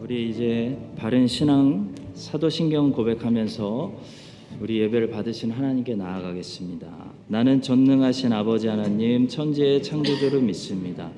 우리 이제 바른 신앙 사도신경 고백하면서 우리 예배를 받으신 하나님께 나아가겠습니다. 나는 전능하신 아버지 하나님 천지의 창조주를 믿습니다.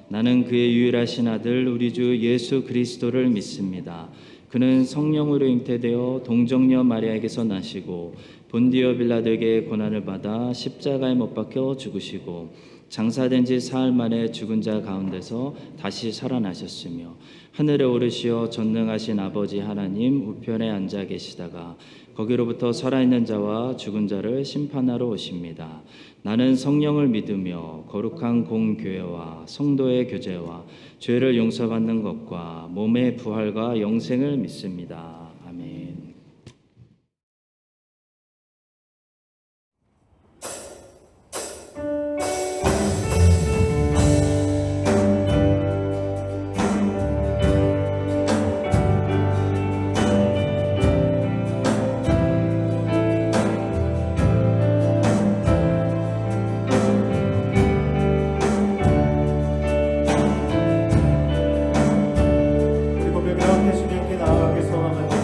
나는 그의 유일하신 아들 우리 주 예수 그리스도를 믿습니다. 그는 성령으로 잉태되어 동정녀 마리아에게서 나시고 본디오 빌라도에게 고난을 받아 십자가에 못 박혀 죽으시고 장사된 지 사흘 만에 죽은 자 가운데서 다시 살아나셨으며 하늘에 오르시어 전능하신 아버지 하나님 우편에 앉아 계시다가 거기로부터 살아있는 자와 죽은 자를 심판하러 오십니다. 나는 성령을 믿으며 거룩한 공교회와 성도의 교제와 죄를 용서받는 것과 몸의 부활과 영생을 믿습니다. 아멘. 우리 고백을 함께 주님께 나아가기 소원합니다.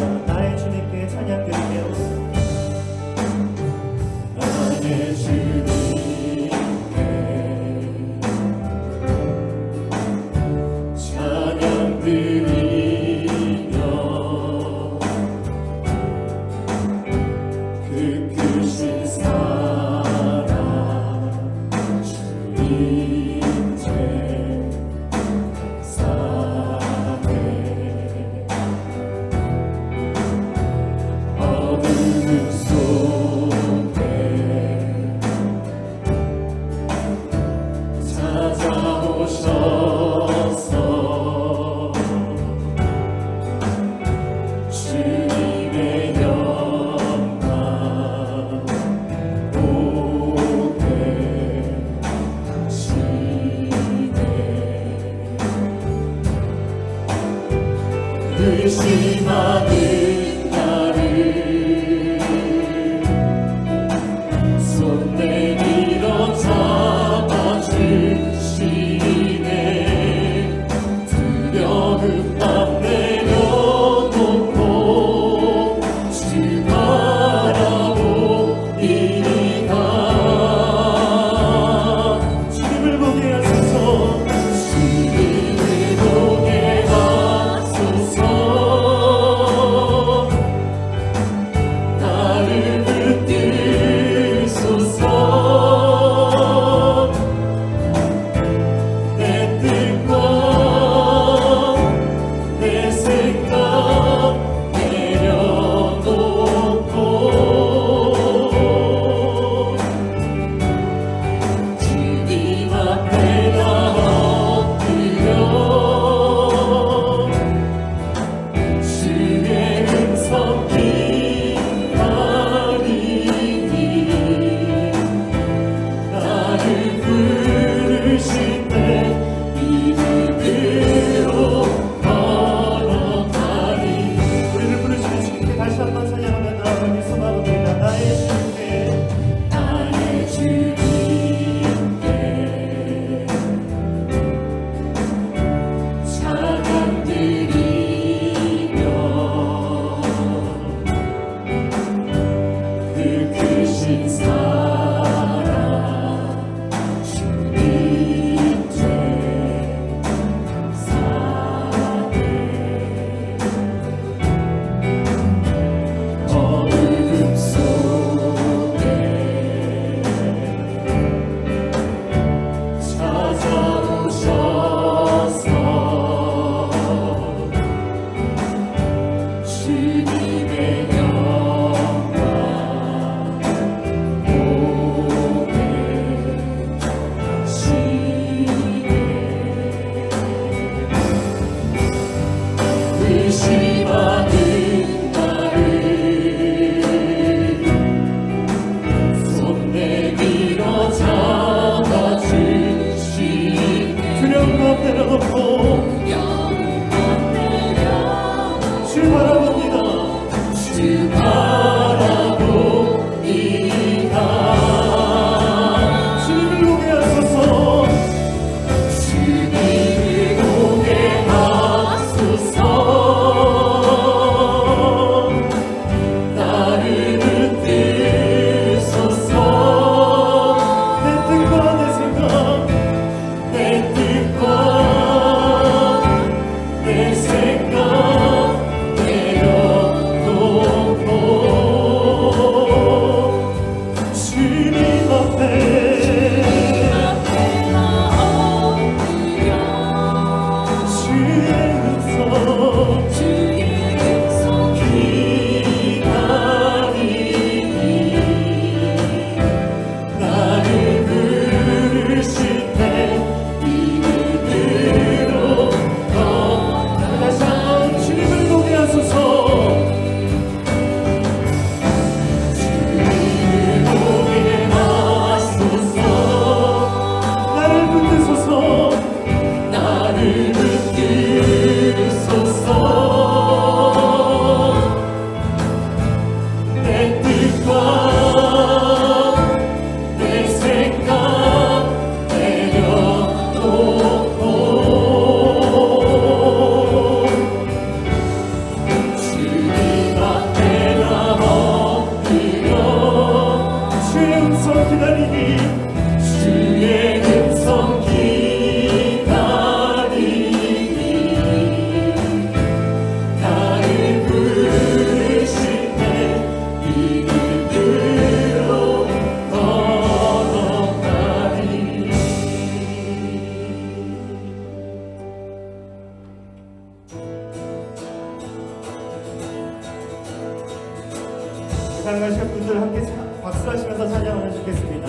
찬양하실 분들 함께 박수하시면서 찬양을 하시겠습니다.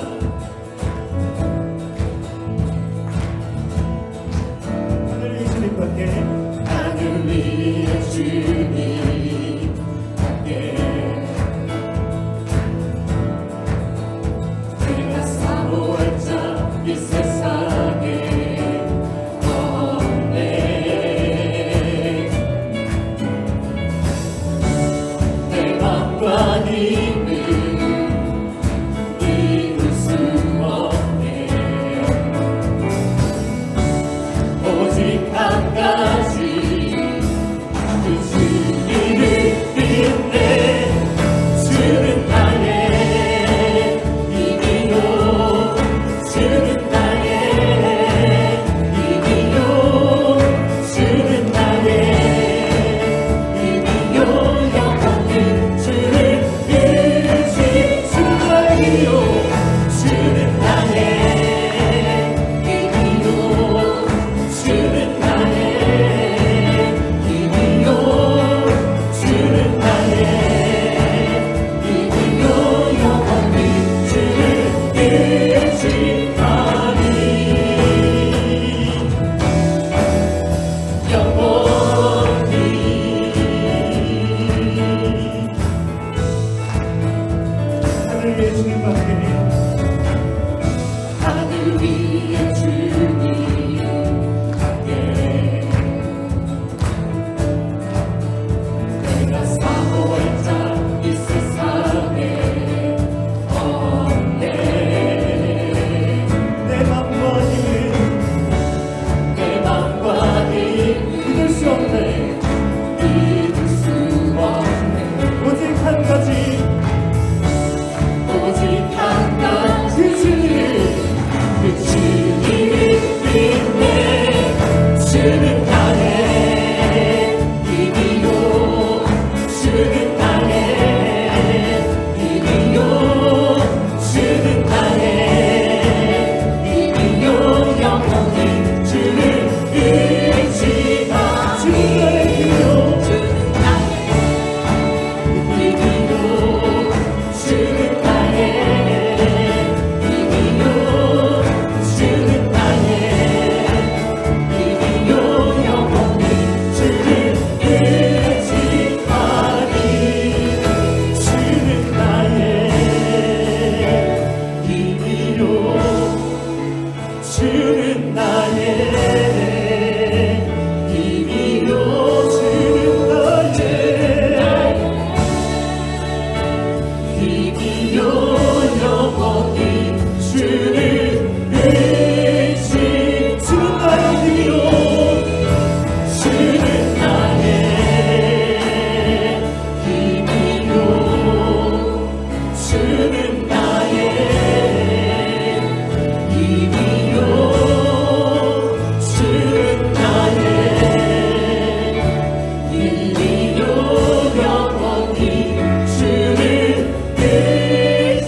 하늘 위의 주님께 하늘 위의 주님 함께 내가 사모할 자 이 세상에 없네. 내 맘과 힘을 이룰 수 없네. 오직 한 가지 그 주님을 믿네. 주는 나의 힘이요 주는 나의 힘이요 주는 나의 힘이요 영원히 주를 의지하리요. 주는 나의 힘이요 주는 나의 힘이요 주는 나의 힘이요 영원히 주를 의지하리. 영원히 하늘 위의 주님과 함께 하늘 위의 주님 함께 내가 사모할 자 이 세상에 없네. 내 맘과 힘은 내 맘과 힘 믿을 수 없네. 믿을 수 없네. 오직 한 가지 오직 한 가지 주님 그 주님을 믿네. 주는 나의 힘이요 주는 나의 힘이요 주는 나의 힘이요 영원히 주를 의지하. 주는 나의 힘이요 주는 나의 힘이요 주는 나의 힘이요 주는 나의 힘이요 영원히 주를 의지하리. 주는 나의 힘이요 주는 나의 힘이요 주는 나의 힘이요 영원히 주를 의지. 주는 나의 힘이요 주는 나의 힘이요 주는 나의 힘이요 주는 나의 힘이요 영원히 주를 의지하리.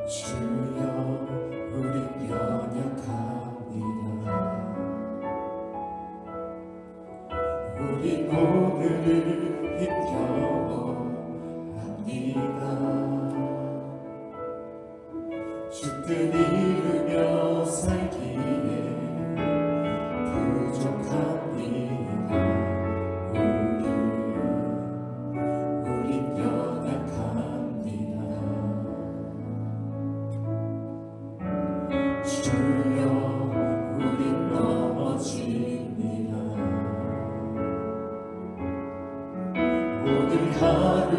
주여 우리 연약합니다. 우리 오늘을 힘겨워합니다. 주 뜻 이루며 살기에 부족합니다. 우리 연약합니다. 주여 우리 넘어집니다. 오늘 하루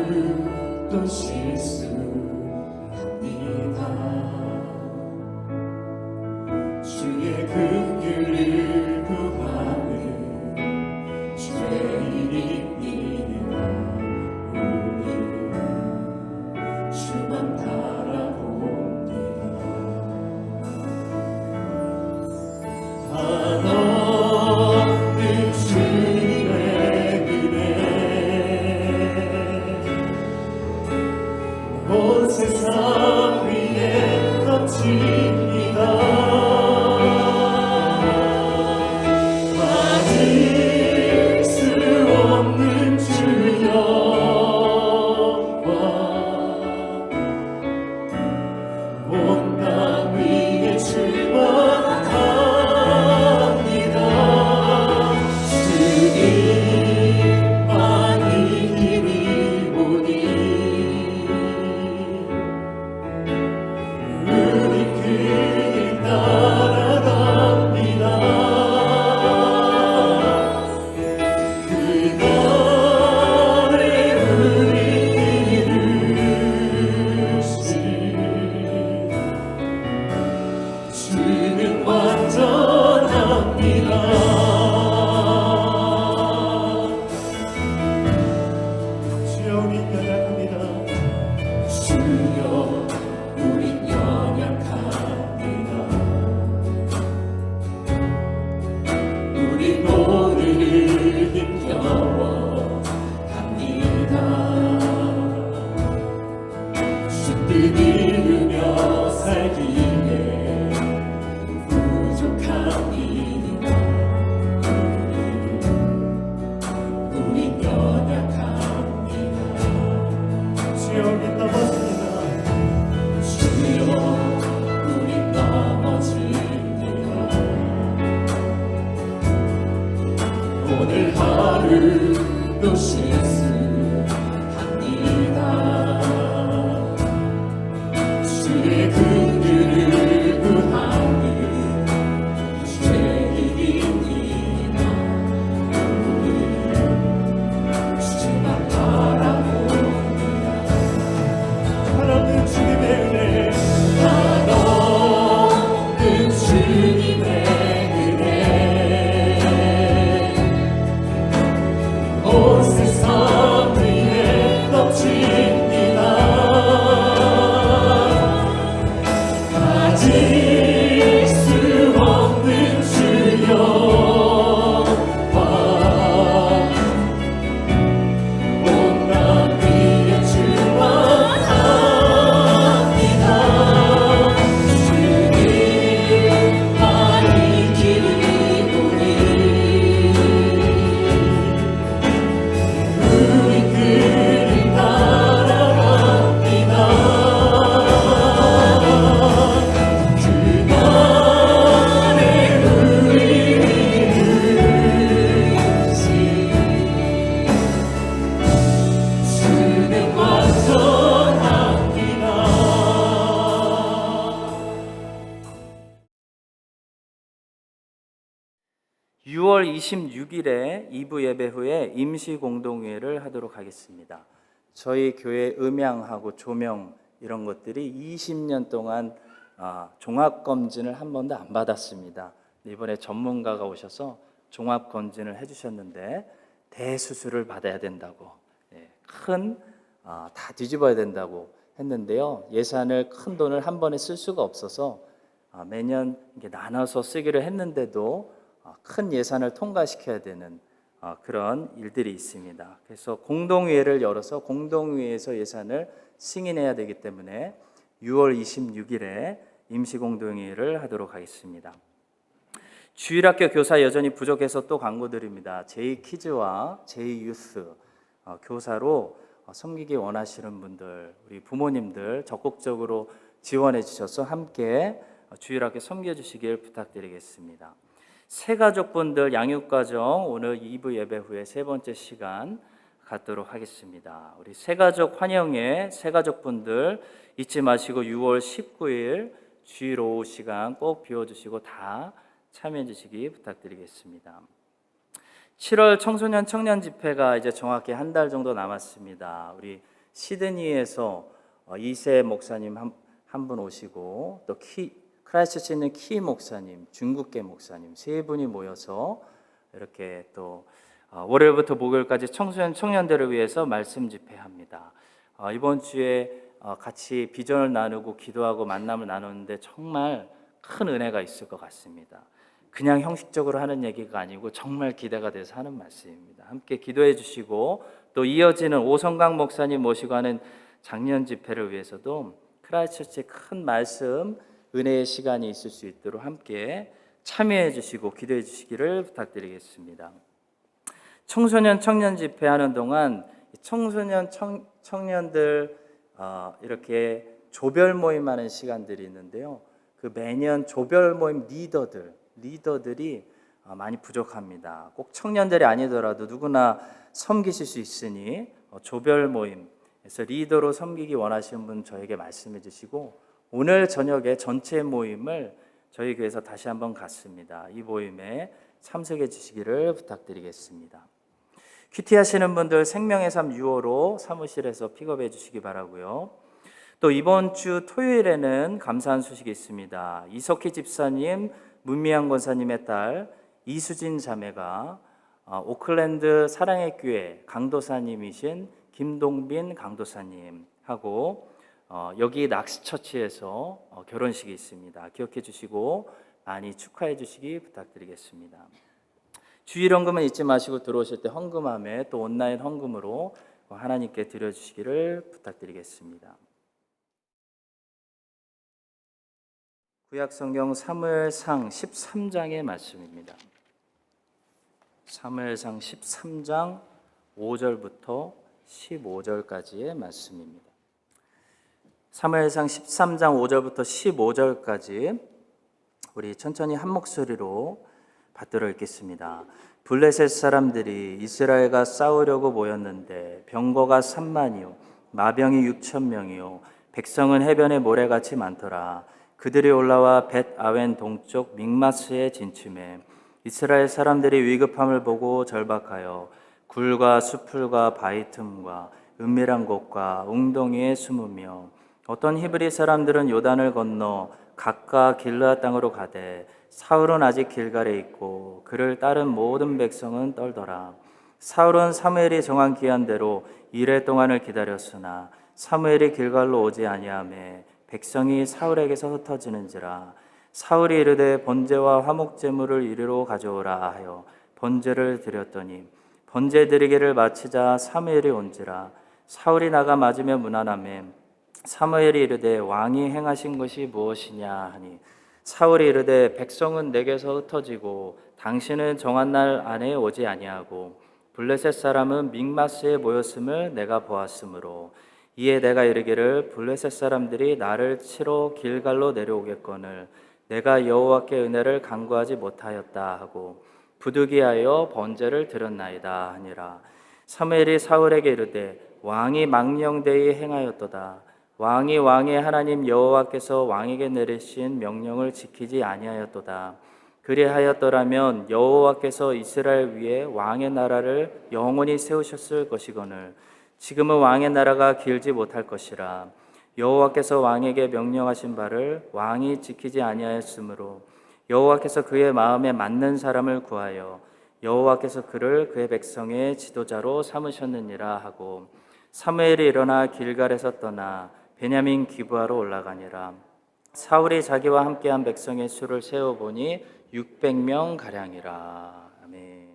또 실수합니다. 주의 긍휼을 구하는 죄인입니다. 우리 주만 바라봅니다. 한없는 주님의 은혜 온 세상 위에 넘칩니다. 빠질 수 없는 주여 온 땅 위에 출발합니다. 주님만이 힘이오니 우리 그 길 따라갑니다. 그날에 우리 이루실 주는 완전합니다. 주여 우리 연약합니다. 주여 우리 연약합니다. 우리 오늘을 힘겨워합니다. 주 뜻 이루며 살기에 부족합니다. 우리 연약합니다. 주여 우리 넘어집니다. 주여 우리 넘어집니다. 오늘 하루도 실수합니다. 주의 긍휼을 구하는 죄인입니다. 우리 주만 바라봅니다. 한없는 주님의 은혜 한없는 주님의 은혜 온 세상 위에 넘칩니다. 가질 수 없는 주여 온 땅 위에 출발합니다. 주님만이 길이오니 우리 그 길 따라갑니다. 그날에 우리 이루실 주는 완전합니다. 6월 26일에 2부 예배 후에 임시 공동회를 하도록 하겠습니다. 저희 교회 음향하고 조명 이런 것들이 20년 동안 종합검진을 한 번도 안 받았습니다. 이번에 전문가가 오셔서 종합검진을 해주셨는데 대수술을 받아야 된다고, 다 뒤집어야 된다고 했는데요. 예산을 큰 돈을 한 번에 쓸 수가 없어서 매년 이렇게 나눠서 쓰기로 했는데도 큰 예산을 통과시켜야 되는 그런 일들이 있습니다. 그래서 공동회의를 열어서 공동회의에서 예산을 승인해야 되기 때문에 6월 26일에 임시공동회의를 하도록 하겠습니다. 주일학교 교사 여전히 부족해서 또 광고드립니다. 제2키즈와 제2유스 교사로 섬기기 원하시는 분들, 우리 부모님들 적극적으로 지원해 주셔서 함께 주일학교 섬겨주시길 부탁드리겠습니다. 새가족분들 양육가정 오늘 2부 예배 후에 세 번째 시간 갖도록 하겠습니다. 우리 새가족 환영회 새가족분들 잊지 마시고 6월 19일 주일 오후 시간 꼭 비워주시고 다 참여해 주시기 부탁드리겠습니다. 7월 청소년 청년 집회가 이제 정확히 한 달 정도 남았습니다. 우리 시드니에서 이세 목사님 한 분 오시고 또 크라이스처치에 있는 키 목사님, 중국계 목사님 세 분이 모여서 이렇게 또 월요일부터 목요일까지 청소년 청년들을 위해서 말씀 집회합니다. 이번 주에 같이 비전을 나누고 기도하고 만남을 나누는데 정말 큰 은혜가 있을 것 같습니다. 그냥 형식적으로 하는 얘기가 아니고 정말 기대가 돼서 하는 말씀입니다. 함께 기도해 주시고 또 이어지는 오성강 목사님 모시고 하는 작년 집회를 위해서도 크라이스처치의 큰 말씀 은혜의 시간이 있을 수 있도록 함께 참여해 주시고 기도해 주시기를 부탁드리겠습니다. 청소년 청년 집회하는 동안 청소년 청년들 이렇게 조별 모임하는 시간들이 있는데요. 그 매년 조별 모임 리더들이 많이 부족합니다. 꼭 청년들이 아니더라도 누구나 섬기실 수 있으니 조별 모임에서 리더로 섬기기 원하시는 분 저에게 말씀해 주시고 오늘 저녁에 전체 모임을 저희 교회에서 다시 한번 갖습니다. 이 모임에 참석해 주시기를 부탁드리겠습니다. 큐티 하시는 분들 생명의 삶 유어로 사무실에서 픽업해 주시기 바라고요. 또 이번 주 토요일에는 감사한 소식이 있습니다. 이석희 집사님, 문미양 권사님의 딸 이수진 자매가 오클랜드 사랑의 교회 강도사님이신 김동빈 강도사님하고 여기 낙스처치에서 결혼식이 있습니다. 기억해 주시고 많이 축하해 주시기 부탁드리겠습니다. 주일 헌금은 잊지 마시고 들어오실 때 헌금함에 또 온라인 헌금으로 하나님께 드려주시기를 부탁드리겠습니다. 구약성경 사무엘상 13장의 말씀입니다. 사무엘상 13장 5절부터 15절까지의 말씀입니다. 사무엘상 13장 5절부터 15절까지 우리 천천히 한 목소리로 받들어 읽겠습니다. 블레셋 사람들이 이스라엘과 싸우려고 모였는데 병거가 3만이요 마병이 6,000명이요 백성은 해변의 모래같이 많더라. 그들이 올라와 벳 아웬 동쪽 믹마스에 진침해 이스라엘 사람들이 위급함을 보고 절박하여 굴과 수풀과 바위 틈과 은밀한 곳과 웅덩이에 숨으며 어떤 히브리 사람들은 요단을 건너 각각 길르앗 땅으로 가되 사울은 아직 길갈에 있고 그를 따른 모든 백성은 떨더라. 사울은 사무엘이 정한 기한대로 이레 동안을 기다렸으나 사무엘이 길갈로 오지 아니하매 백성이 사울에게서 흩어지는지라. 사울이 이르되 번제와 화목 제물을 이리로 가져오라 하여 번제를 드렸더니 번제 드리기를 마치자 사무엘이 온지라. 사울이 나가 맞으며 문안하매 사무엘이 이르되 왕이 행하신 것이 무엇이냐 하니 사울이 이르되 백성은 내게서 흩어지고 당신은 정한 날 안에 오지 아니하고 블레셋 사람은 믹마스에 모였음을 내가 보았으므로 이에 내가 이르기를 블레셋 사람들이 나를 치러 길갈로 내려오겠거늘 내가 여호와께 은혜를 간구하지 못하였다 하고 부득이하여 번제를 드렸나이다 하니라. 사무엘이 사울에게 이르되 왕이 망령되이 행하였도다. 왕이 왕의 하나님 여호와께서 왕에게 내리신 명령을 지키지 아니하였도다. 그리하였더라면 여호와께서 이스라엘 위에 왕의 나라를 영원히 세우셨을 것이거늘 지금은 왕의 나라가 길지 못할 것이라. 여호와께서 왕에게 명령하신 바를 왕이 지키지 아니하였으므로 여호와께서 그의 마음에 맞는 사람을 구하여 여호와께서 그를 그의 백성의 지도자로 삼으셨느니라 하고 사무엘이 일어나 길갈에서 떠나 베냐민 기브아로 올라가니라. 사울이 자기와 함께한 백성의 수를 세어보니 600명 가량이라. 아멘.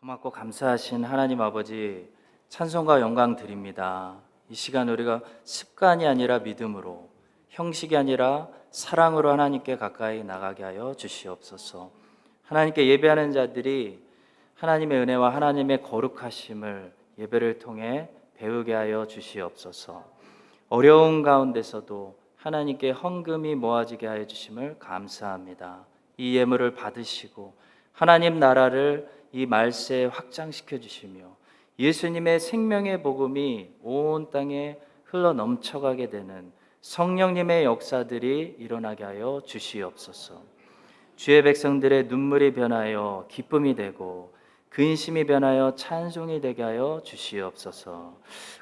고맙고 감사하신 하나님 아버지, 찬송과 영광 드립니다. 이 시간 우리가 습관이 아니라 믿음으로, 형식이 아니라 사랑으로 하나님께 가까이 나가게 하여 주시옵소서. 하나님께 예배하는 자들이 하나님의 은혜와 하나님의 거룩하심을 예배를 통해 배우게 하여 주시옵소서. 어려운 가운데서도 하나님께 헌금이 모아지게 하여 주심을 감사합니다. 이 예물을 받으시고 하나님 나라를 이 말세에 확장시켜 주시며 예수님의 생명의 복음이 온 땅에 흘러 넘쳐가게 되는 성령님의 역사들이 일어나게 하여 주시옵소서. 주의 백성들의 눈물이 변하여 기쁨이 되고 근심이 변하여 찬송이 되게 하여 주시옵소서.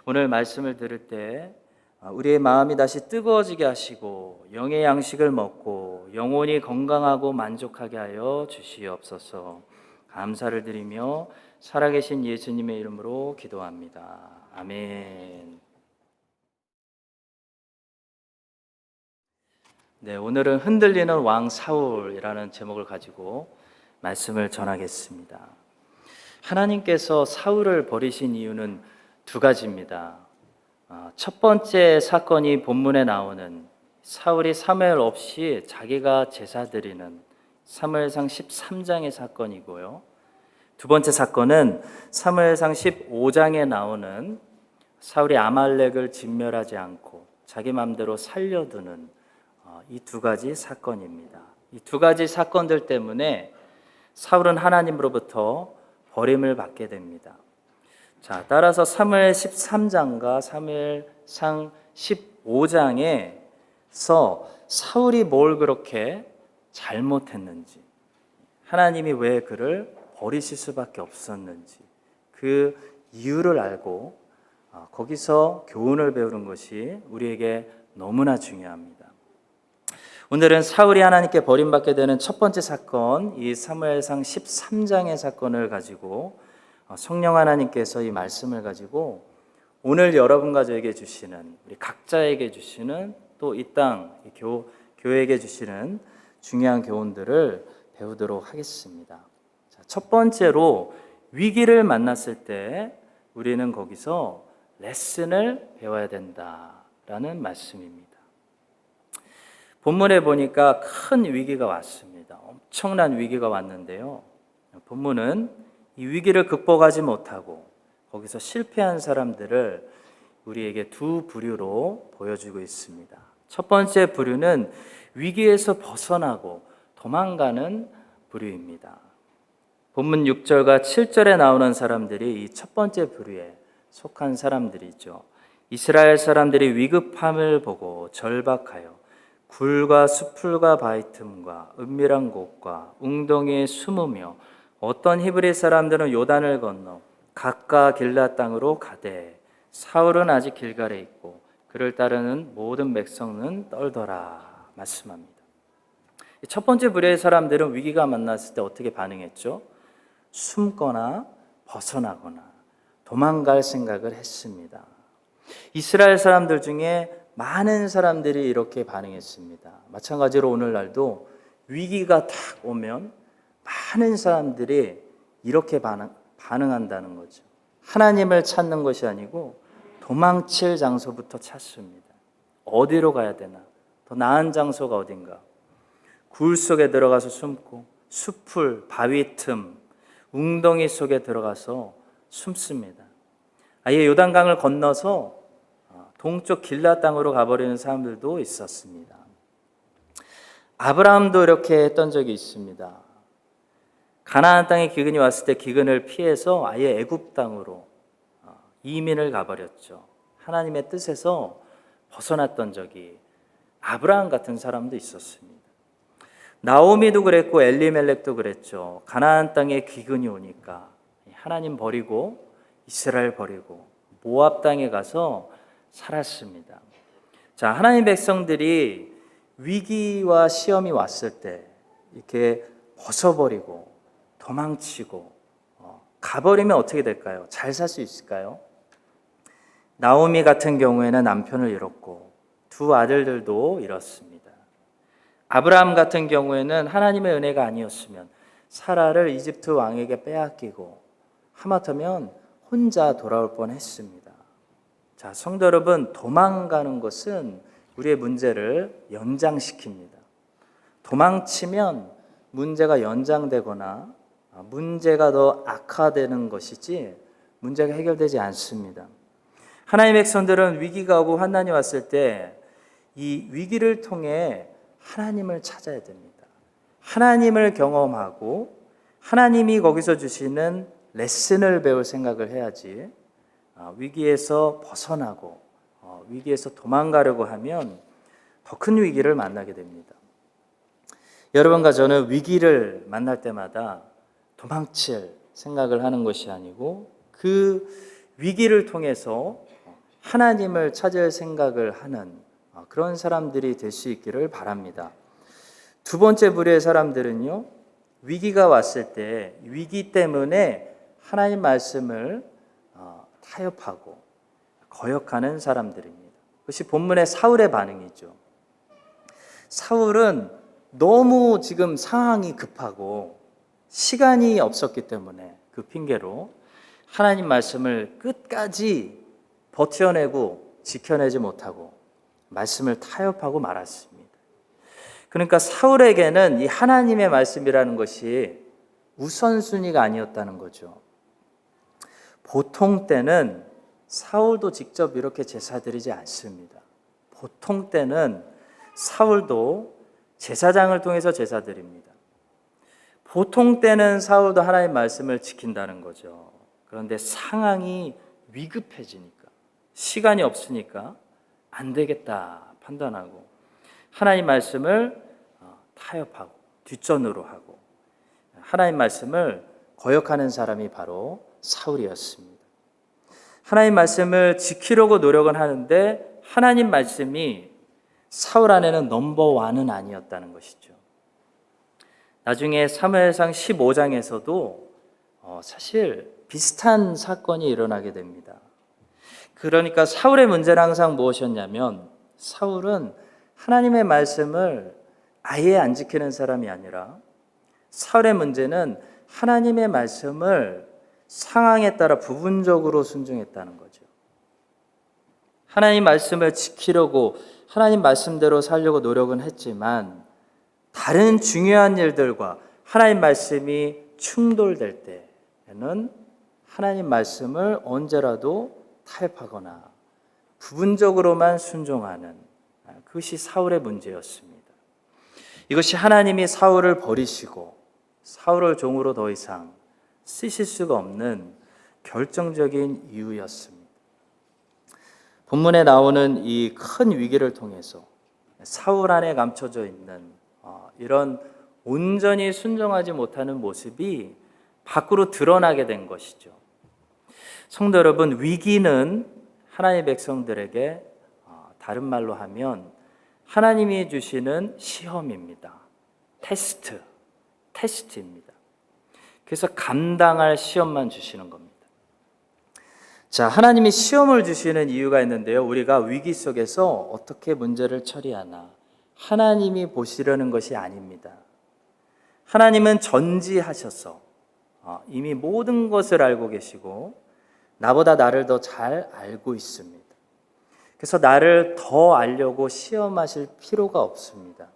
오늘 말씀을 들을 때 우리의 마음이 다시 뜨거워지게 하시고 영의 양식을 먹고 영혼이 건강하고 만족하게 하여 주시옵소서. 감사를 드리며 살아계신 예수님의 이름으로 기도합니다. 아멘. 네, 오늘은 흔들리는 왕 사울이라는 제목을 가지고 말씀을 전하겠습니다. 하나님께서 사울을 버리신 이유는 두 가지입니다. 첫 번째 사건이 본문에 나오는 사울이 사무엘 없이 자기가 제사 드리는 사무엘상 13장의 사건이고요. 두 번째 사건은 사무엘상 15장에 나오는 사울이 아말렉을 진멸하지 않고 자기 마음대로 살려두는 이 두 가지 사건입니다. 이 두 가지 사건들 때문에 사울은 하나님으로부터 버림을 받게 됩니다. 자, 따라서 사무엘 13장과 사무엘상 15장에서 사울이 뭘 그렇게 잘못했는지, 하나님이 왜 그를 버리실 수밖에 없었는지 그 이유를 알고 거기서 교훈을 배우는 것이 우리에게 너무나 중요합니다. 오늘은 사울이 하나님께 버림받게 되는 첫 번째 사건, 이 사무엘상 13장의 사건을 가지고 성령 하나님께서 이 말씀을 가지고 오늘 여러분과 저에게 주시는, 우리 각자에게 주시는, 또 이 땅 교회에게 주시는 중요한 교훈들을 배우도록 하겠습니다. 자, 첫 번째로 위기를 만났을 때 우리는 거기서 레슨을 배워야 된다라는 말씀입니다. 본문에 보니까 큰 위기가 왔습니다. 엄청난 위기가 왔는데요. 본문은 이 위기를 극복하지 못하고 거기서 실패한 사람들을 우리에게 두 부류로 보여주고 있습니다. 첫 번째 부류는 위기에서 벗어나고 도망가는 부류입니다. 본문 6절과 7절에 나오는 사람들이 이 첫 번째 부류에 속한 사람들이죠. 이스라엘 사람들이 위급함을 보고 절박하여 굴과 수풀과 바위 틈과 은밀한 곳과 웅덩이에 숨으며 어떤 히브리 사람들은 요단을 건너 각각 길앗 땅으로 가되 사울은 아직 길갈에 있고 그를 따르는 모든 백성은 떨더라 말씀합니다. 첫 번째 부류의 사람들은 위기가 만났을 때 어떻게 반응했죠? 숨거나 벗어나거나 도망갈 생각을 했습니다. 이스라엘 사람들 중에 많은 사람들이 이렇게 반응했습니다. 마찬가지로 오늘날도 위기가 딱 오면 많은 사람들이 이렇게 반응한다는 거죠. 하나님을 찾는 것이 아니고 도망칠 장소부터 찾습니다. 어디로 가야 되나? 더 나은 장소가 어딘가? 굴 속에 들어가서 숨고 수풀, 바위 틈, 웅덩이 속에 들어가서 숨습니다. 아예 요단강을 건너서 동쪽 길라 땅으로 가버리는 사람들도 있었습니다. 아브라함도 이렇게 했던 적이 있습니다. 가나안 땅에 기근이 왔을 때 기근을 피해서 아예 애굽 땅으로 이민을 가버렸죠. 하나님의 뜻에서 벗어났던 적이 아브라함 같은 사람도 있었습니다. 나오미도 그랬고 엘리멜렉도 그랬죠. 가나안 땅에 기근이 오니까 하나님 버리고 이스라엘 버리고 모압 땅에 가서 살았습니다. 자, 하나님 백성들이 위기와 시험이 왔을 때 이렇게 벗어버리고 도망치고 가버리면 어떻게 될까요? 잘 살 수 있을까요? 나오미 같은 경우에는 남편을 잃었고 두 아들들도 잃었습니다. 아브라함 같은 경우에는 하나님의 은혜가 아니었으면 사라를 이집트 왕에게 빼앗기고 하마터면 혼자 돌아올 뻔했습니다. 자, 성도 여러분, 도망가는 것은 우리의 문제를 연장시킵니다. 도망치면 문제가 연장되거나 문제가 더 악화되는 것이지 문제가 해결되지 않습니다. 하나님의 백성들은 위기가 오고 환난이 왔을 때 이 위기를 통해 하나님을 찾아야 됩니다. 하나님을 경험하고 하나님이 거기서 주시는 레슨을 배울 생각을 해야지 위기에서 벗어나고 위기에서 도망가려고 하면 더 큰 위기를 만나게 됩니다. 여러분과 저는 위기를 만날 때마다 도망칠 생각을 하는 것이 아니고 그 위기를 통해서 하나님을 찾을 생각을 하는 그런 사람들이 될 수 있기를 바랍니다. 두 번째 부류의 사람들은요, 위기가 왔을 때 위기 때문에 하나님 말씀을 타협하고 거역하는 사람들입니다. 그것이 본문의 사울의 반응이죠. 사울은 너무 지금 상황이 급하고 시간이 없었기 때문에 그 핑계로 하나님 말씀을 끝까지 버텨내고 지켜내지 못하고 말씀을 타협하고 말았습니다. 그러니까 사울에게는 이 하나님의 말씀이라는 것이 우선순위가 아니었다는 거죠. 보통 때는 사울도 직접 이렇게 제사 드리지 않습니다. 보통 때는 사울도 제사장을 통해서 제사 드립니다. 보통 때는 사울도 하나님의 말씀을 지킨다는 거죠. 그런데 상황이 위급해지니까, 시간이 없으니까 안 되겠다 판단하고 하나님 말씀을 타협하고 뒷전으로 하고 하나님 말씀을 거역하는 사람이 바로 사울이었습니다. 하나님 말씀을 지키려고 노력은 하는데 하나님 말씀이 사울 안에는 넘버원은 아니었다는 것이죠. 나중에 사무엘상 15장에서도 사실 비슷한 사건이 일어나게 됩니다. 그러니까 사울의 문제는 항상 무엇이었냐면 사울은 하나님의 말씀을 아예 안 지키는 사람이 아니라 사울의 문제는 하나님의 말씀을 상황에 따라 부분적으로 순종했다는 거죠. 하나님 말씀을 지키려고 하나님 말씀대로 살려고 노력은 했지만 다른 중요한 일들과 하나님 말씀이 충돌될 때에는 하나님 말씀을 언제라도 타협하거나 부분적으로만 순종하는 그것이 사울의 문제였습니다. 이것이 하나님이 사울을 버리시고 사울을 종으로 더 이상 쓰실 수가 없는 결정적인 이유였습니다. 본문에 나오는 이 큰 위기를 통해서 사울 안에 감춰져 있는 이런 온전히 순종하지 못하는 모습이 밖으로 드러나게 된 것이죠. 성도 여러분, 위기는 하나님의 백성들에게 다른 말로 하면 하나님이 주시는 시험입니다. 테스트입니다. 그래서 감당할 시험만 주시는 겁니다. 자, 하나님이 시험을 주시는 이유가 있는데요. 우리가 위기 속에서 어떻게 문제를 처리하나 하나님이 보시려는 것이 아닙니다. 하나님은 전지하셔서 이미 모든 것을 알고 계시고 나보다 나를 더 잘 알고 있습니다. 그래서 나를 더 알려고 시험하실 필요가 없습니다.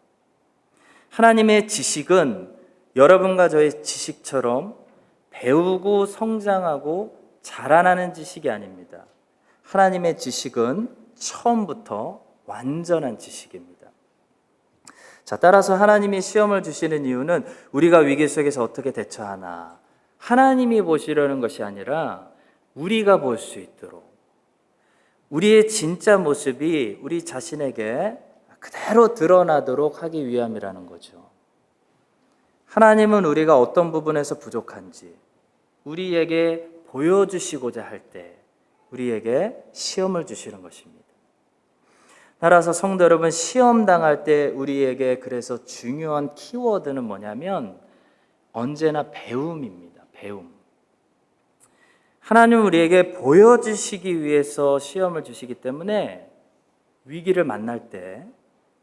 하나님의 지식은 여러분과 저의 지식처럼 배우고 성장하고 자라나는 지식이 아닙니다. 하나님의 지식은 처음부터 완전한 지식입니다. 자, 따라서 하나님이 시험을 주시는 이유는 우리가 위기 속에서 어떻게 대처하나 하나님이 보시려는 것이 아니라 우리가 볼 수 있도록 우리의 진짜 모습이 우리 자신에게 그대로 드러나도록 하기 위함이라는 거죠. 하나님은 우리가 어떤 부분에서 부족한지 우리에게 보여주시고자 할 때 우리에게 시험을 주시는 것입니다. 따라서 성도 여러분, 시험 당할 때 우리에게 그래서 중요한 키워드는 뭐냐면 언제나 배움입니다. 배움. 하나님은 우리에게 보여주시기 위해서 시험을 주시기 때문에 위기를 만날 때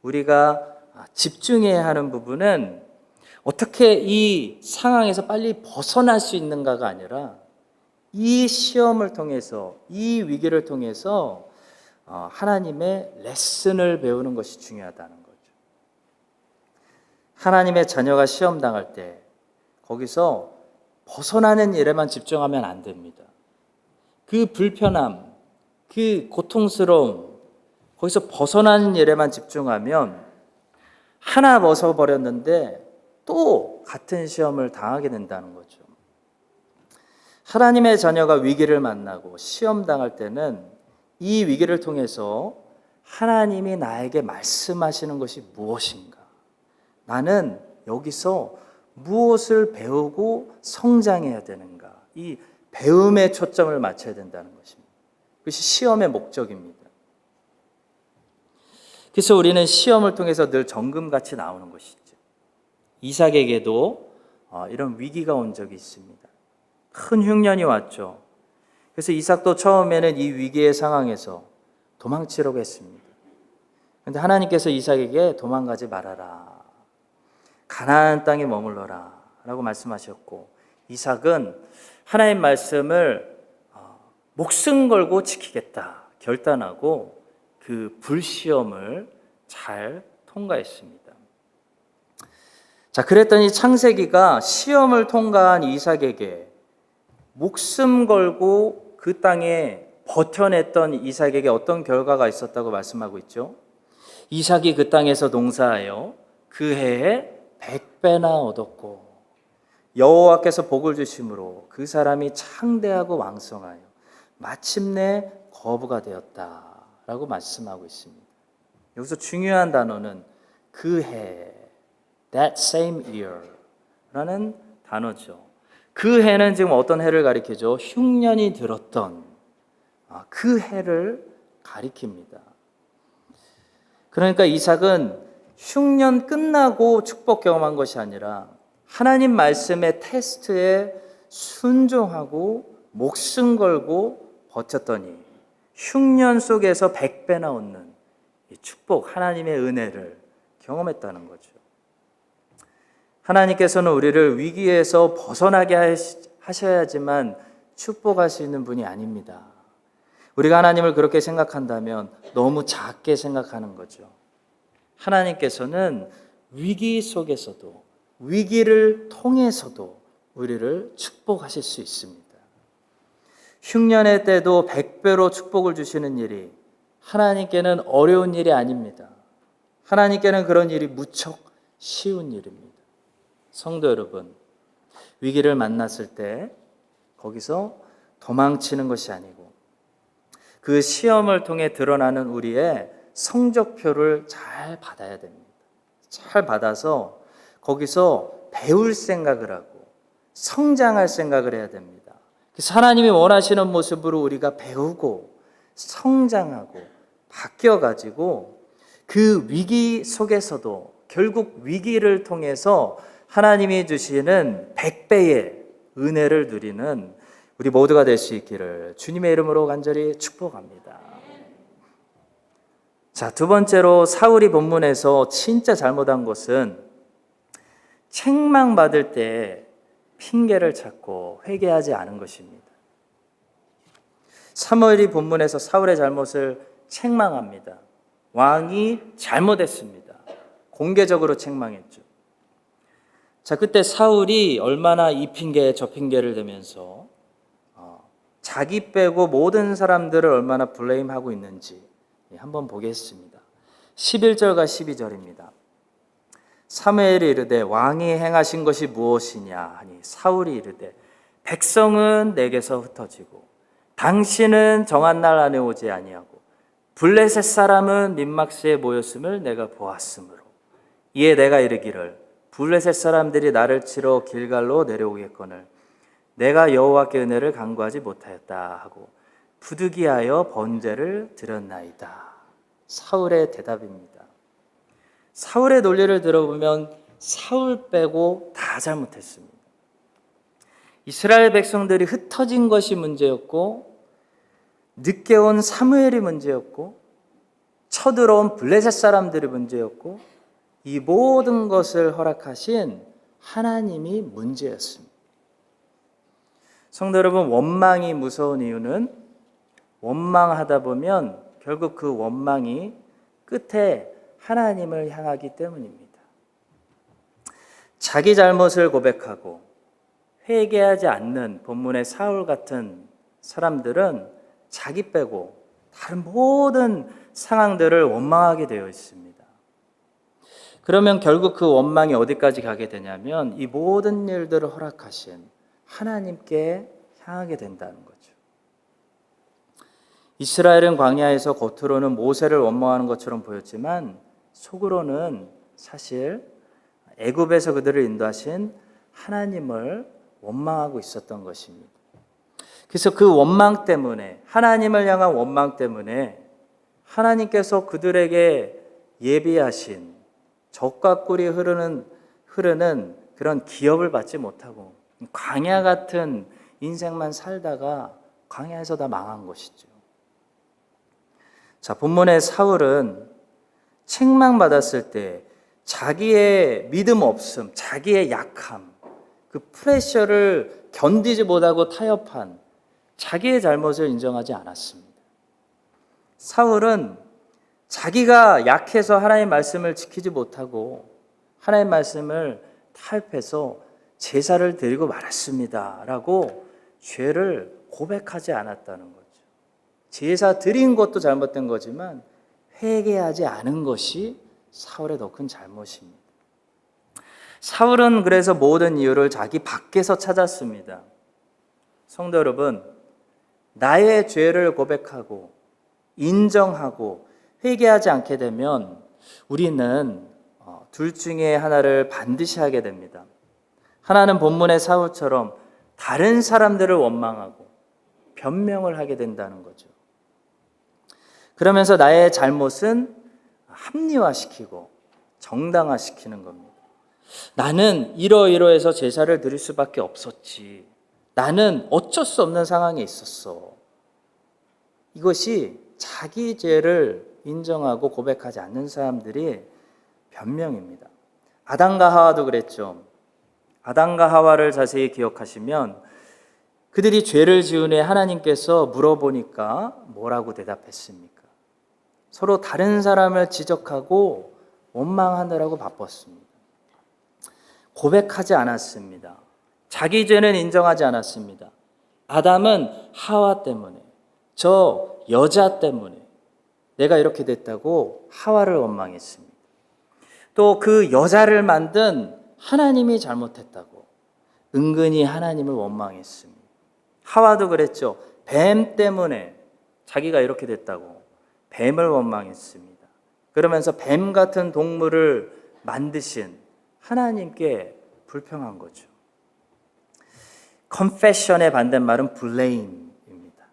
우리가 집중해야 하는 부분은 어떻게 이 상황에서 빨리 벗어날 수 있는가가 아니라 이 시험을 통해서, 이 위기를 통해서 하나님의 레슨을 배우는 것이 중요하다는 거죠. 하나님의 자녀가 시험 당할 때 거기서 벗어나는 일에만 집중하면 안 됩니다. 그 불편함, 그 고통스러움, 거기서 벗어나는 일에만 집중하면 하나 벗어버렸는데 또 같은 시험을 당하게 된다는 거죠. 하나님의 자녀가 위기를 만나고 시험 당할 때는 이 위기를 통해서 하나님이 나에게 말씀하시는 것이 무엇인가? 나는 여기서 무엇을 배우고 성장해야 되는가? 이 배움에 초점을 맞춰야 된다는 것입니다. 그것이 시험의 목적입니다. 그래서 우리는 시험을 통해서 늘 정금같이 나오는 것이죠. 이삭에게도 이런 위기가 온 적이 있습니다. 큰 흉년이 왔죠. 그래서 이삭도 처음에는 이 위기의 상황에서 도망치려고 했습니다. 그런데 하나님께서 이삭에게 도망가지 말아라. 가나안 땅에 머물러라 라고 말씀하셨고, 이삭은 하나님 말씀을 목숨 걸고 지키겠다 결단하고 그 불시험을 잘 통과했습니다. 자, 그랬더니 창세기가 시험을 통과한 이삭에게 목숨 걸고 그 땅에 버텨냈던 이삭에게 어떤 결과가 있었다고 말씀하고 있죠. 이삭이 그 땅에서 농사하여 그 해에 100배나 얻었고 여호와께서 복을 주심으로 그 사람이 창대하고 왕성하여 마침내 거부가 되었다라고 말씀하고 있습니다. 여기서 중요한 단어는 그 해, that same year라는 단어죠. 그 해는 지금 어떤 해를 가리키죠? 흉년이 들었던 그 해를 가리킵니다. 그러니까 이삭은 흉년 끝나고 축복 경험한 것이 아니라 하나님 말씀의 테스트에 순종하고 목숨 걸고 버텼더니 흉년 속에서 100배나 얻는 이 축복, 하나님의 은혜를 경험했다는 거죠. 하나님께서는 우리를 위기에서 벗어나게 하셔야지만 축복할 수 있는 분이 아닙니다. 우리가 하나님을 그렇게 생각한다면 너무 작게 생각하는 거죠. 하나님께서는 위기 속에서도, 위기를 통해서도 우리를 축복하실 수 있습니다. 흉년의 때도 100배로 축복을 주시는 일이 하나님께는 어려운 일이 아닙니다. 하나님께는 그런 일이 무척 쉬운 일입니다. 성도 여러분, 위기를 만났을 때 거기서 도망치는 것이 아니고 그 시험을 통해 드러나는 우리의 성적표를 잘 받아야 됩니다. 잘 받아서 거기서 배울 생각을 하고 성장할 생각을 해야 됩니다. 그래서 하나님이 원하시는 모습으로 우리가 배우고 성장하고 바뀌어가지고 그 위기 속에서도 결국 위기를 통해서 하나님이 주시는 100배의 은혜를 누리는 우리 모두가 될 수 있기를 주님의 이름으로 간절히 축복합니다. 자, 두 번째로 사울이 본문에서 진짜 잘못한 것은 책망받을 때 핑계를 찾고 회개하지 않은 것입니다. 사무엘이 본문에서 사울의 잘못을 책망합니다. 왕이 잘못했습니다. 공개적으로 책망했죠. 자, 그때 사울이 얼마나 이 핑계 저 핑계를 대면서 자기 빼고 모든 사람들을 얼마나 블레임하고 있는지 한번 보겠습니다. 11절과 12절입니다. 사무엘이 이르되 왕이 행하신 것이 무엇이냐 하니 사울이 이르되 백성은 내게서 흩어지고 당신은 정한 날 안에 오지 아니하고 블레셋 사람은 민막스에 모였음을 내가 보았으므로 이에 내가 이르기를 블레셋 사람들이 나를 치러 길갈로 내려오겠거늘 내가 여호와께 은혜를 간구하지 못하였다 하고 부득이하여 번제를 드렸나이다. 사울의 대답입니다. 사울의 논리를 들어보면 사울 빼고 다 잘못했습니다. 이스라엘 백성들이 흩어진 것이 문제였고 늦게 온 사무엘이 문제였고 쳐들어온 블레셋 사람들이 문제였고 이 모든 것을 허락하신 하나님이 문제였습니다. 성도 여러분, 원망이 무서운 이유는 원망하다 보면 결국 그 원망이 끝에 하나님을 향하기 때문입니다. 자기 잘못을 고백하고 회개하지 않는 본문의 사울 같은 사람들은 자기 빼고 다른 모든 상황들을 원망하게 되어 있습니다. 그러면 결국 그 원망이 어디까지 가게 되냐면 이 모든 일들을 허락하신 하나님께 향하게 된다는 거죠. 이스라엘은 광야에서 겉으로는 모세를 원망하는 것처럼 보였지만 속으로는 사실 애굽에서 그들을 인도하신 하나님을 원망하고 있었던 것입니다. 그래서 그 원망 때문에, 하나님을 향한 원망 때문에 하나님께서 그들에게 예비하신 젖과 꿀이 흐르는 그런 기업을 받지 못하고 광야 같은 인생만 살다가 광야에서 다 망한 것이죠. 자, 본문의 사울은 책망받았을 때 자기의 믿음 없음, 자기의 약함, 그 프레셔를 견디지 못하고 타협한 자기의 잘못을 인정하지 않았습니다. 사울은 자기가 약해서 하나님의 말씀을 지키지 못하고 하나님의 말씀을 타협해서 제사를 드리고 말았습니다 라고 죄를 고백하지 않았다는 거죠. 제사 드린 것도 잘못된 거지만 회개하지 않은 것이 사울의 더 큰 잘못입니다. 사울은 그래서 모든 이유를 자기 밖에서 찾았습니다. 성도 여러분, 나의 죄를 고백하고 인정하고 회개하지 않게 되면 우리는 둘 중에 하나를 반드시 하게 됩니다. 하나는 본문의 사울처럼 다른 사람들을 원망하고 변명을 하게 된다는 거죠. 그러면서 나의 잘못은 합리화시키고 정당화시키는 겁니다. 나는 이러이러해서 제사를 드릴 수밖에 없었지. 나는 어쩔 수 없는 상황에 있었어. 이것이 자기 죄를 인정하고 고백하지 않는 사람들이 변명입니다. 아담과 하와도 그랬죠. 아담과 하와를 자세히 기억하시면 그들이 죄를 지은 후에 하나님께서 물어보니까 뭐라고 대답했습니까? 서로 다른 사람을 지적하고 원망하느라고 바빴습니다. 고백하지 않았습니다. 자기 죄는 인정하지 않았습니다. 아담은 하와 때문에, 저 여자 때문에 내가 이렇게 됐다고 하와를 원망했습니다. 또 그 여자를 만든 하나님이 잘못했다고 은근히 하나님을 원망했습니다. 하와도 그랬죠. 뱀 때문에 자기가 이렇게 됐다고 뱀을 원망했습니다. 그러면서 뱀 같은 동물을 만드신 하나님께 불평한 거죠. confession의 반대말은 blame입니다.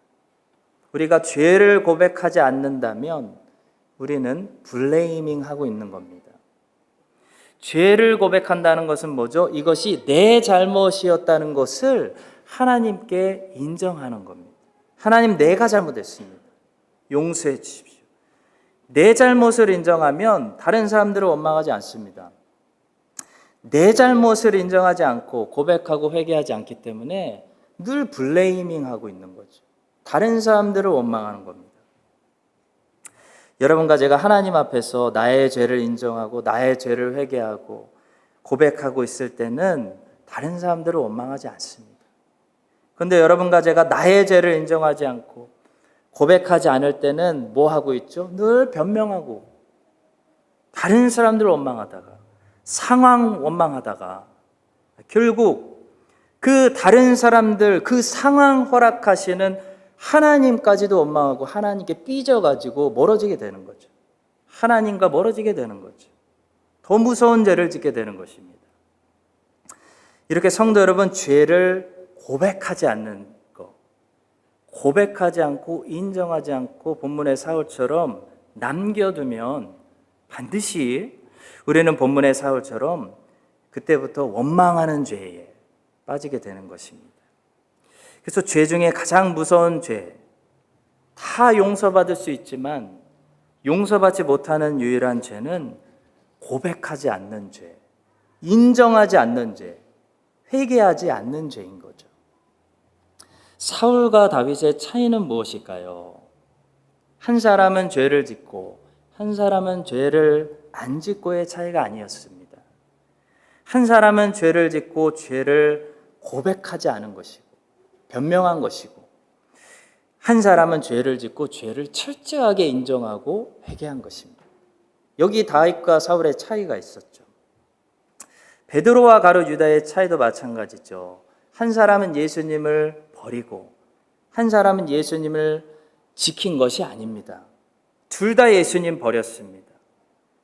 우리가 죄를 고백하지 않는다면 우리는 blaming하고 있는 겁니다. 죄를 고백한다는 것은 뭐죠? 이것이 내 잘못이었다는 것을 하나님께 인정하는 겁니다. 하나님, 내가 잘못했습니다. 용서해 주십시오. 내 잘못을 인정하면 다른 사람들을 원망하지 않습니다. 내 잘못을 인정하지 않고 고백하고 회개하지 않기 때문에 늘 블레이밍하고 있는 거죠. 다른 사람들을 원망하는 겁니다. 여러분과 제가 하나님 앞에서 나의 죄를 인정하고 나의 죄를 회개하고 고백하고 있을 때는 다른 사람들을 원망하지 않습니다. 그런데 여러분과 제가 나의 죄를 인정하지 않고 고백하지 않을 때는 뭐 하고 있죠? 늘 변명하고 다른 사람들을 원망하다가 상황 원망하다가 결국 그 다른 사람들, 그 상황 허락하시는 하나님까지도 원망하고 하나님께 삐져가지고 멀어지게 되는 거죠. 하나님과 멀어지게 되는 거죠. 더 무서운 죄를 짓게 되는 것입니다. 이렇게 성도 여러분, 죄를 고백하지 않는 것, 고백하지 않고 인정하지 않고 본문의 사울처럼 남겨두면 반드시 우리는 본문의 사울처럼 그때부터 원망하는 죄에 빠지게 되는 것입니다. 그래서 죄 중에 가장 무서운 죄, 다 용서받을 수 있지만 용서받지 못하는 유일한 죄는 고백하지 않는 죄, 인정하지 않는 죄, 회개하지 않는 죄인 거죠. 사울과 다윗의 차이는 무엇일까요? 한 사람은 죄를 짓고 한 사람은 죄를 안 짓고의 차이가 아니었습니다. 한 사람은 죄를 짓고 죄를 고백하지 않은 것이고 변명한 것이고, 한 사람은 죄를 짓고 죄를 철저하게 인정하고 회개한 것입니다. 여기 다윗과 사울의 차이가 있었죠. 베드로와 가룟 유다의 차이도 마찬가지죠. 한 사람은 예수님을 버리고 한 사람은 예수님을 지킨 것이 아닙니다. 둘 다 예수님 버렸습니다.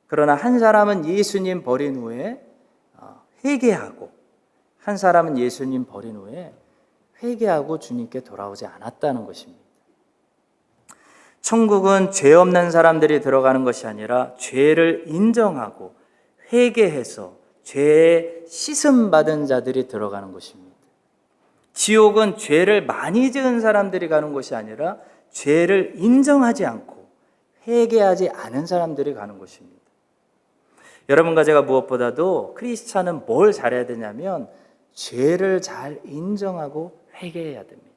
그러나 한 사람은 예수님 버린 후에 회개하고, 한 사람은 예수님 버린 후에 회개하고 주님께 돌아오지 않았다는 것입니다. 천국은 죄 없는 사람들이 들어가는 것이 아니라 죄를 인정하고 회개해서 죄에 씻음 받은 자들이 들어가는 것입니다. 지옥은 죄를 많이 지은 사람들이 가는 것이 아니라 죄를 인정하지 않고 회개하지 않은 사람들이 가는 것입니다. 여러분과 제가 무엇보다도 크리스찬은 뭘 잘해야 되냐면 죄를 잘 인정하고 회개해야 됩니다.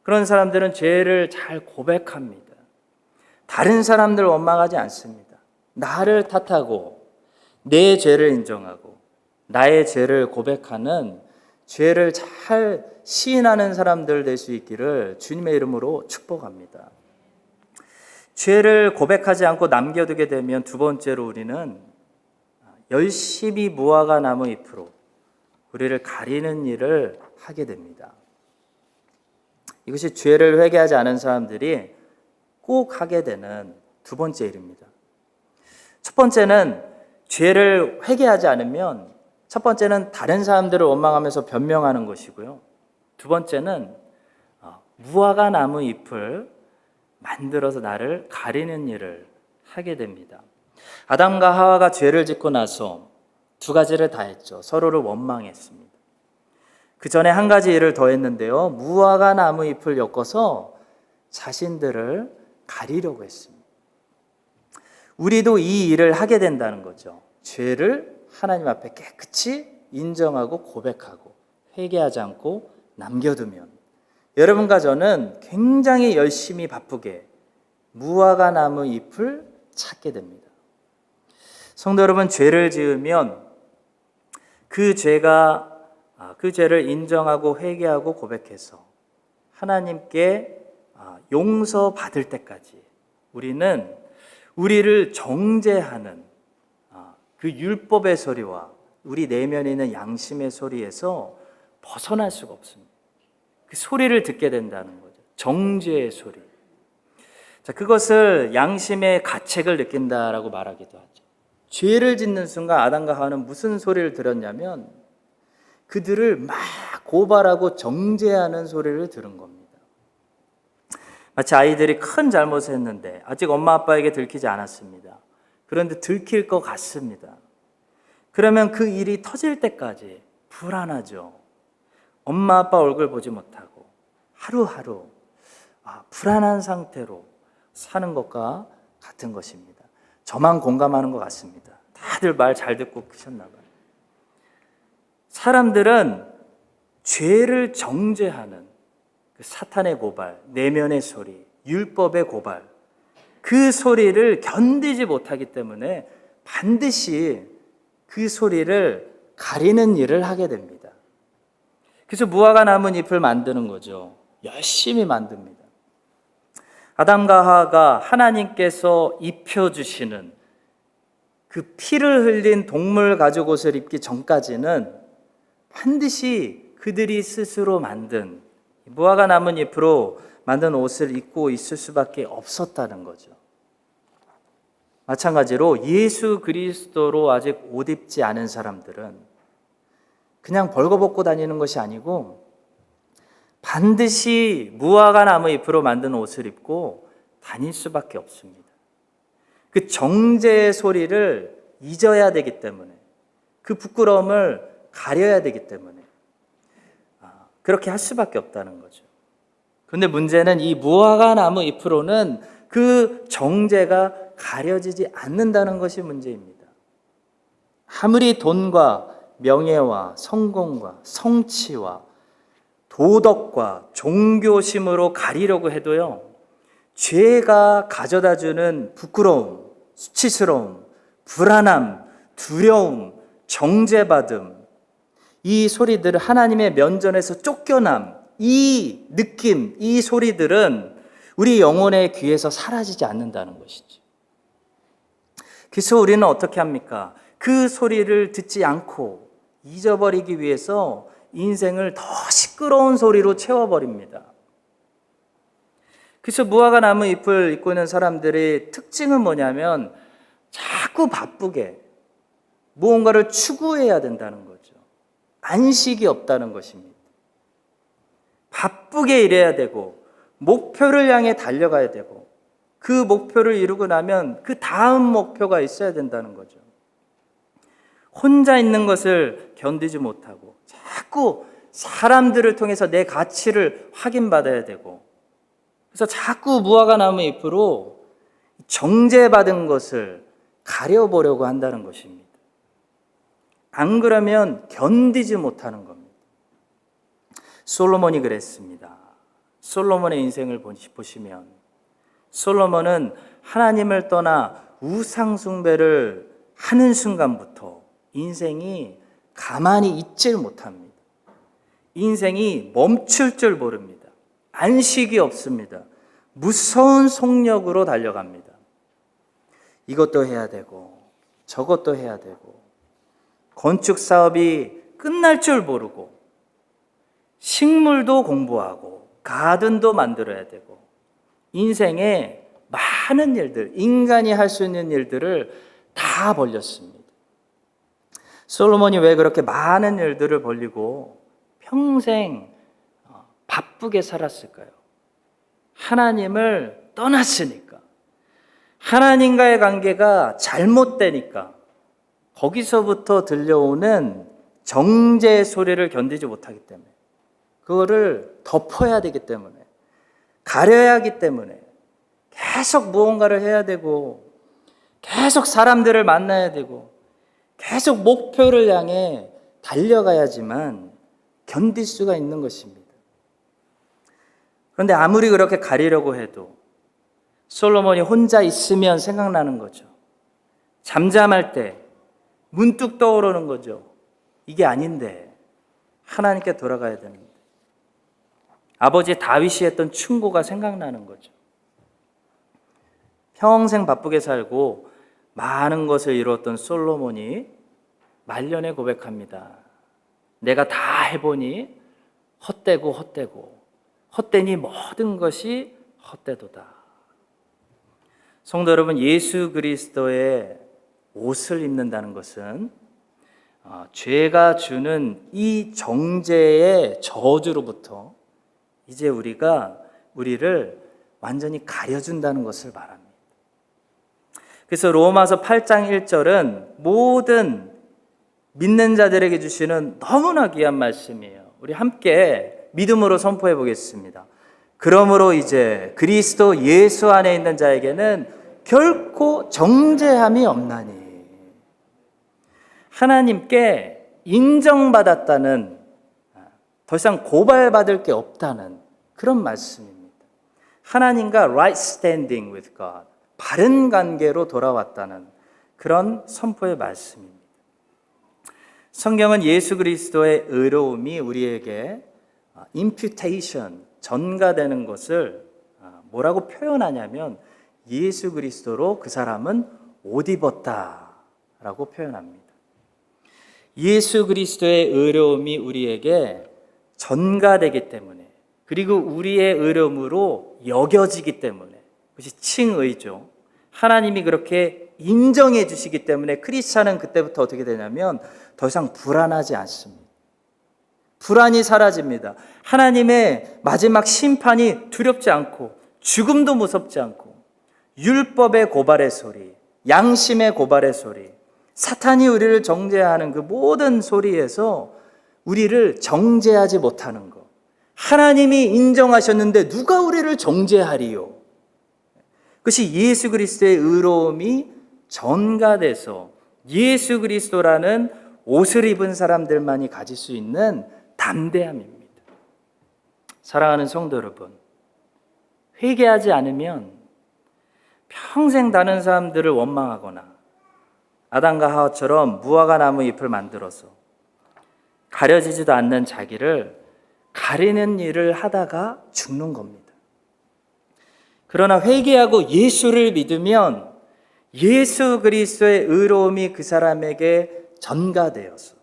그런 사람들은 죄를 잘 고백합니다. 다른 사람들 원망하지 않습니다. 나를 탓하고 내 죄를 인정하고 나의 죄를 고백하는, 죄를 잘 시인하는 사람들 될 수 있기를 주님의 이름으로 축복합니다. 죄를 고백하지 않고 남겨두게 되면 두 번째로 우리는 열심히 무화과 나무 잎으로 우리를 가리는 일을 하게 됩니다. 이것이 죄를 회개하지 않은 사람들이 꼭 하게 되는 두 번째 일입니다. 첫 번째는 죄를 회개하지 않으면, 첫 번째는 다른 사람들을 원망하면서 변명하는 것이고요. 두 번째는 무화과 나무 잎을 만들어서 나를 가리는 일을 하게 됩니다. 아담과 하와가 죄를 짓고 나서 두 가지를 다 했죠. 서로를 원망했습니다. 그 전에 한 가지 일을 더 했는데요. 무화과 나무 잎을 엮어서 자신들을 가리려고 했습니다. 우리도 이 일을 하게 된다는 거죠. 죄를 하나님 앞에 깨끗이 인정하고 고백하고 회개하지 않고 남겨두면 여러분과 저는 굉장히 열심히 바쁘게 무화과 나무 잎을 찾게 됩니다. 성도 여러분, 죄를 지으면 그 죄를 인정하고 회개하고 고백해서 하나님께 용서받을 때까지 우리는 우리를 정죄하는 그 율법의 소리와 우리 내면에 있는 양심의 소리에서 벗어날 수가 없습니다. 그 소리를 듣게 된다는 거죠. 정죄의 소리. 자, 그것을 양심의 가책을 느낀다라고 말하기도 하죠. 죄를 짓는 순간 아담과 하와는 무슨 소리를 들었냐면 그들을 막 고발하고 정죄하는 소리를 들은 겁니다. 마치 아이들이 큰 잘못을 했는데 아직 엄마 아빠에게 들키지 않았습니다. 그런데 들킬 것 같습니다. 그러면 그 일이 터질 때까지 불안하죠. 엄마 아빠 얼굴 보지 못하고 하루하루 불안한 상태로 사는 것과 같은 것입니다. 저만 공감하는 것 같습니다. 다들 말 잘 듣고 크셨나 봐요. 사람들은 죄를 정죄하는 그 사탄의 고발, 내면의 소리, 율법의 고발, 그 소리를 견디지 못하기 때문에 반드시 그 소리를 가리는 일을 하게 됩니다. 그래서 무화과 나무 잎을 만드는 거죠. 열심히 만듭니다. 아담과 하와가 하나님께서 입혀주시는 그 피를 흘린 동물 가죽 옷을 입기 전까지는 반드시 그들이 스스로 만든 무화과 나뭇잎으로 만든 옷을 입고 있을 수밖에 없었다는 거죠. 마찬가지로 예수 그리스도로 아직 옷 입지 않은 사람들은 그냥 벌거벗고 다니는 것이 아니고 반드시 무화과 나무잎으로 만든 옷을 입고 다닐 수밖에 없습니다. 그 정죄의 소리를 잊어야 되기 때문에, 그 부끄러움을 가려야 되기 때문에 그렇게 할 수밖에 없다는 거죠. 그런데 문제는 이 무화과 나무 잎으로는 그 정죄가 가려지지 않는다는 것이 문제입니다. 아무리 돈과 명예와 성공과 성취와 도덕과 종교심으로 가리려고 해도요, 죄가 가져다주는 부끄러움, 수치스러움, 불안함, 두려움, 정죄받음, 이 소리들을 하나님의 면전에서 쫓겨남, 이 느낌, 이 소리들은 우리 영혼의 귀에서 사라지지 않는다는 것이죠. 그래서 우리는 어떻게 합니까? 그 소리를 듣지 않고 잊어버리기 위해서 인생을 더 시끄러운 소리로 채워버립니다. 그래서 무화과 나무 잎을 입고 있는 사람들의 특징은 뭐냐면 자꾸 바쁘게 무언가를 추구해야 된다는 거죠. 안식이 없다는 것입니다. 바쁘게 일해야 되고 목표를 향해 달려가야 되고 그 목표를 이루고 나면 그 다음 목표가 있어야 된다는 거죠. 혼자 있는 것을 견디지 못하고 자꾸 사람들을 통해서 내 가치를 확인받아야 되고, 그래서 자꾸 무화과 나무 잎으로 정죄받은 것을 가려보려고 한다는 것입니다. 안 그러면 견디지 못하는 겁니다. 솔로몬이 그랬습니다. 솔로몬의 인생을 보시면 솔로몬은 하나님을 떠나 우상 숭배를 하는 순간부터 인생이 가만히 있질 못합니다. 인생이 멈출 줄 모릅니다. 안식이 없습니다. 무서운 속력으로 달려갑니다. 이것도 해야 되고 저것도 해야 되고 건축 사업이 끝날 줄 모르고 식물도 공부하고 가든도 만들어야 되고 인생에 많은 일들, 인간이 할 수 있는 일들을 다 벌렸습니다. 솔로몬이 왜 그렇게 많은 일들을 벌리고 평생 바쁘게 살았을까요? 하나님을 떠났으니까. 하나님과의 관계가 잘못되니까. 거기서부터 들려오는 정죄의 소리를 견디지 못하기 때문에, 그거를 덮어야 되기 때문에, 가려야 하기 때문에 계속 무언가를 해야 되고 계속 사람들을 만나야 되고 계속 목표를 향해 달려가야지만 견딜 수가 있는 것입니다. 그런데 아무리 그렇게 가리려고 해도 솔로몬이 혼자 있으면 생각나는 거죠. 잠잠할 때 문득 떠오르는 거죠. 이게 아닌데 하나님께 돌아가야 되는데. 아버지 다윗이 했던 충고가 생각나는 거죠. 평생 바쁘게 살고 많은 것을 이루었던 솔로몬이 말년에 고백합니다. 내가 다 해보니 헛되고 헛되니 모든 것이 헛되도다. 성도 여러분, 예수 그리스도의 옷을 입는다는 것은 죄가 주는 이 정죄의 저주로부터 이제 우리를 완전히 가려준다는 것을 말합니다. 그래서 로마서 8장 1절은 모든 믿는 자들에게 주시는 너무나 귀한 말씀이에요. 우리 함께 믿음으로 선포해 보겠습니다. 그러므로 이제 그리스도 예수 안에 있는 자에게는 결코 정죄함이 없나니. 하나님께 인정받았다는, 더 이상 고발받을 게 없다는 그런 말씀입니다. 하나님과 right standing with God, 바른 관계로 돌아왔다는 그런 선포의 말씀입니다. 성경은 예수 그리스도의 의로움이 우리에게 imputation, 전가되는 것을 뭐라고 표현하냐면 예수 그리스도로 그 사람은 옷 입었다라고 표현합니다. 예수 그리스도의 의로움이 우리에게 전가되기 때문에, 그리고 우리의 의로움으로 여겨지기 때문에, 그것이 칭의죠. 하나님이 그렇게 인정해 주시기 때문에 크리스찬은 그때부터 어떻게 되냐면 더 이상 불안하지 않습니다. 불안이 사라집니다. 하나님의 마지막 심판이 두렵지 않고 죽음도 무섭지 않고 율법의 고발의 소리, 양심의 고발의 소리, 사탄이 우리를 정죄하는 그 모든 소리에서 우리를 정죄하지 못하는 것. 하나님이 인정하셨는데 누가 우리를 정죄하리요? 그것이 예수 그리스도의 의로움이 전가돼서 예수 그리스도라는 옷을 입은 사람들만이 가질 수 있는 담대함입니다. 사랑하는 성도 여러분, 회개하지 않으면 평생 다른 사람들을 원망하거나 아담과 하와처럼 무화과 나무 잎을 만들어서 가려지지도 않는 자기를 가리는 일을 하다가 죽는 겁니다. 그러나 회개하고 예수를 믿으면 예수 그리스도의 의로움이 그 사람에게 전가되어서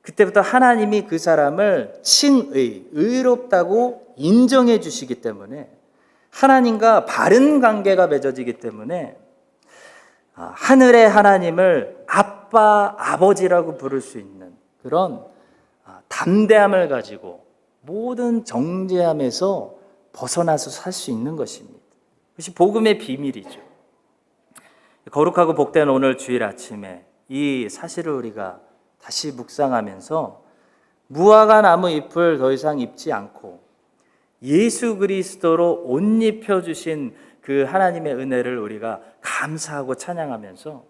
그때부터 하나님이 그 사람을 칭의, 의롭다고 인정해 주시기 때문에 하나님과 바른 관계가 맺어지기 때문에 하늘의 하나님을 아빠, 아버지라고 부를 수 있는 그런 담대함을 가지고 모든 정죄함에서 벗어나서 살 수 있는 것입니다. 그것이 복음의 비밀이죠. 거룩하고 복된 오늘 주일 아침에 이 사실을 우리가 다시 묵상하면서 무화과 나무 잎을 더 이상 입지 않고 예수 그리스도로 옷 입혀주신 그 하나님의 은혜를 우리가 감사하고 찬양하면서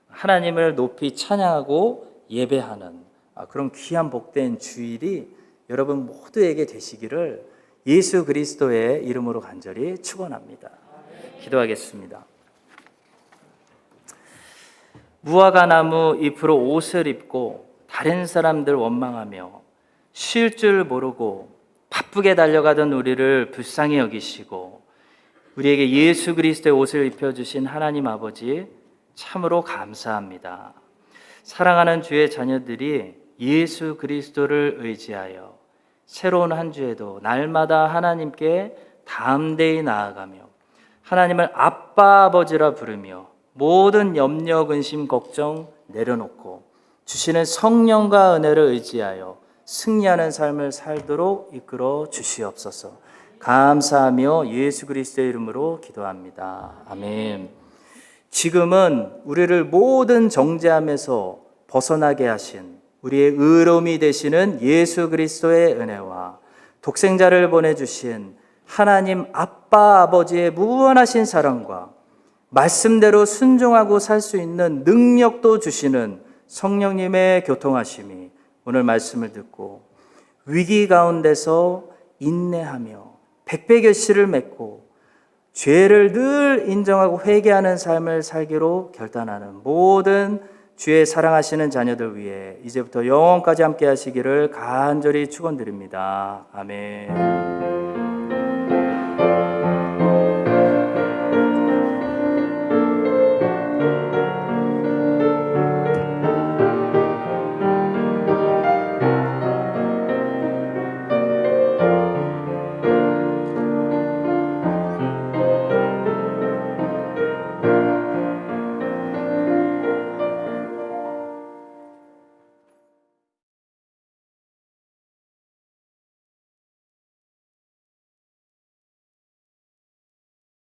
하나님을 높이 찬양하고 예배하는 그런 귀한 복된 주일이 여러분 모두에게 되시기를 예수 그리스도의 이름으로 간절히 축원합니다. 기도하겠습니다. 무화과 나무 잎으로 옷을 입고 다른 사람들 원망하며 쉴 줄 모르고 바쁘게 달려가던 우리를 불쌍히 여기시고 우리에게 예수 그리스도의 옷을 입혀주신 하나님 아버지 참으로 감사합니다. 사랑하는 주의 자녀들이 예수 그리스도를 의지하여 새로운 한 주에도 날마다 하나님께 담대히 나아가며 하나님을 아빠 아버지라 부르며 모든 염려 근심 걱정 내려놓고 주시는 성령과 은혜를 의지하여 승리하는 삶을 살도록 이끌어 주시옵소서. 감사하며 예수 그리스도의 이름으로 기도합니다. 아멘. 지금은 우리를 모든 정죄함에서 벗어나게 하신 우리의 의로움이 되시는 예수 그리스도의 은혜와 독생자를 보내주신 하나님 아빠 아버지의 무한하신 사랑과 말씀대로 순종하고 살 수 있는 능력도 주시는 성령님의 교통하심이 오늘 말씀을 듣고 위기 가운데서 인내하며 백배결실을 맺고 죄를 늘 인정하고 회개하는 삶을 살기로 결단하는 모든 주의 사랑하시는 자녀들 위해 이제부터 영원까지 함께 하시기를 간절히 축원드립니다. 아멘.